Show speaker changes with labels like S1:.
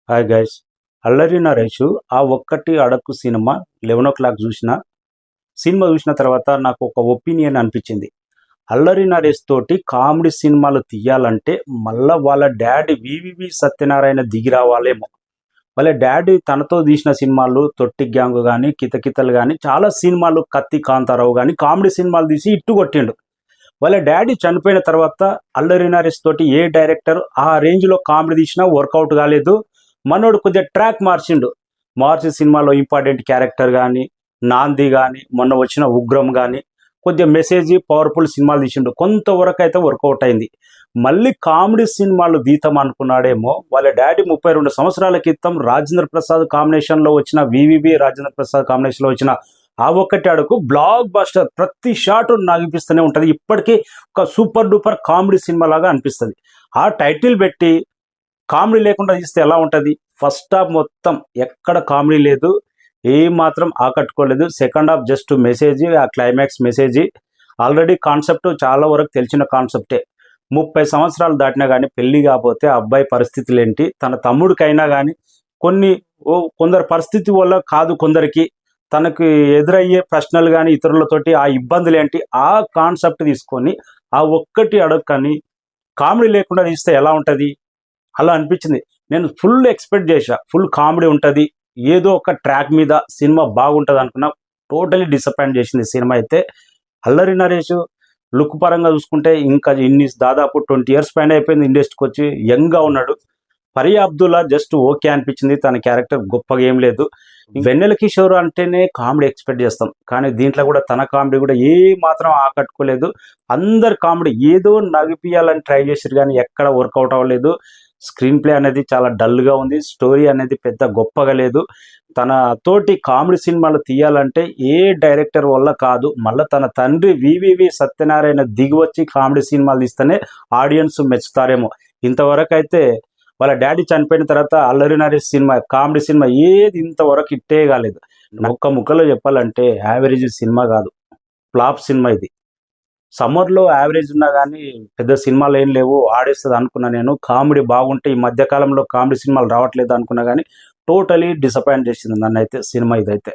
S1: Hi guys. Allari Naresh ఆ ఒక్కటి అడక్కు cinema 11 చూసిన సినిమా చూసిన తర్వాత నాకు ఒక ఒపీనియన్ అనిపించింది. అల్లరి నరేష్ తోటి కామెడీ సినిమాలు తీయాలంటే మళ్ళా వాళ్ళ డాడీ వివివి సత్యనారాయణ దిగి రావాలేమో. వాళ్ళ డాడీ తనతో తీసిన సినిమాలు తొట్టి గ్యాంగ్ కానీ కితకితలు కానీ చాలా సినిమాలు, కత్తి కాంతారావు కానీ కామెడీ సినిమాలు తీసి ఇట్టు కొట్టిండు. వాళ్ళ డాడీ చనిపోయిన తర్వాత అల్లరి నరేష్ తోటి ఏ డైరెక్టర్ ఆ రేంజ్లో కామెడీ తీసినా వర్కౌట్ కాలేదు. మనోడు కొద్దిగా ట్రాక్ మార్చి సినిమాలో ఇంపార్టెంట్ క్యారెక్టర్ కానీ, నాంది కానీ, మొన్న వచ్చిన ఉగ్రం కానీ కొద్దిగా మెసేజ్ పవర్ఫుల్ సినిమాలు తీసిండు. కొంతవరకు అయితే వర్కౌట్ అయింది. మళ్ళీ కామెడీ సినిమాలు తీద్దాం అనుకున్నాడేమో. వాళ్ళ డాడీ 32 సంవత్సరాల క్రితం రాజేంద్ర ప్రసాద్ కాంబినేషన్లో వచ్చిన వివివి రాజేంద్ర ప్రసాద్ కాంబినేషన్లో వచ్చిన ఆ ఒక్కటి అడుగు బ్లాక్ బస్టర్. ప్రతి షాట్ అనిపిస్తూనే ఉంటుంది. ఇప్పటికీ ఒక సూపర్ డూపర్ కామెడీ సినిమా లాగా అనిపిస్తుంది. ఆ టైటిల్ పెట్టి కామెడీ లేకుండా తీస్తే ఎలా ఉంటుంది? ఫస్ట్ హాఫ్ మొత్తం ఎక్కడ కామెడీ లేదు, ఏ మాత్రం ఆకట్టుకోలేదు. సెకండ్ హాఫ్ జస్ట్ మెసేజ్, ఆ క్లైమాక్స్ మెసేజ్. ఆల్రెడీ కాన్సెప్ట్ చాలా వరకు తెలిసిన కాన్సెప్టే. 30 సంవత్సరాలు దాటినా కానీ పెళ్లి కాకపోతే ఆ అబ్బాయి పరిస్థితులు ఏంటి, తన తమ్ముడికైనా కానీ కొందరు పరిస్థితి వల్ల కాదు, కొందరికి తనకు ఎదురయ్యే ప్రశ్నలు కానీ ఇతరులతోటి ఆ ఇబ్బందులు ఏంటి, ఆ కాన్సెప్ట్ తీసుకొని ఆ ఒక్కటి అడగని కామెడీ లేకుండా తీస్తే ఎలా ఉంటుంది అలా అనిపించింది. నేను ఫుల్ ఎక్స్పెక్ట్ చేశా, ఫుల్ కామెడీ ఉంటుంది, ఏదో ఒక ట్రాక్ మీద సినిమా బాగుంటుంది అనుకున్నా. టోటలీ డిసప్పాయింట్ చేసింది సినిమా అయితే. అల్లరి నరేష్ లుక్ పరంగా చూసుకుంటే ఇంకా దాదాపు 20 years పైన అయిపోయింది ఇండస్ట్రీకి వచ్చి, యంగ్గా ఉన్నాడు. ఫరియా అబ్దుల్లా జస్ట్ ఓకే అనిపించింది, తన క్యారెక్టర్ గొప్పగా ఏం లేదు. వెన్నెల కిషోర్ అంటేనే కామెడీ ఎక్స్పెక్ట్ చేస్తాం, కానీ దీంట్లో కూడా తన కామెడీ కూడా ఏ మాత్రం ఆకట్టుకోలేదు. అందరు కామెడీ ఏదో నగిపియాలని ట్రై చేశారు కానీ ఎక్కడ వర్కౌట్ అవ్వలేదు. స్క్రీన్ ప్లే అనేది చాలా డల్గా ఉంది. స్టోరీ అనేది పెద్ద గొప్పగా లేదు. తన తోటి కామెడీ సినిమాలు తీయాలంటే ఏ డైరెక్టర్ వల్ల కాదు, మళ్ళీ తన తండ్రి వివివి సత్యనారాయణ దిగి వచ్చి కామెడీ సినిమాలు తీస్తేనే ఆడియన్స్ మెచ్చుతారేమో. ఇంతవరకు అయితే వాళ్ళ డాడీ చనిపోయిన తర్వాత Allari Naresh cinema comedy cinema ఏది ఇంతవరకు హిట్టే కాలేదు. ఒక్క ముక్కలో చెప్పాలంటే యావరేజ్ సినిమా కాదు, ఫ్లాప్ సినిమా ఇది. సమ్మర్లో యావరేజ్ ఉన్నా కానీ పెద్ద సినిమాలు ఏం లేవు, ఆడేస్తుంది అనుకున్నా నేను. కామెడీ బాగుంటే ఈ మధ్యకాలంలో కామెడీ సినిమాలు రావట్లేదు అనుకున్నా కానీ టోటలీ డిసప్పాయింట్ చేసింది నన్ను అయితే సినిమా ఇదైతే.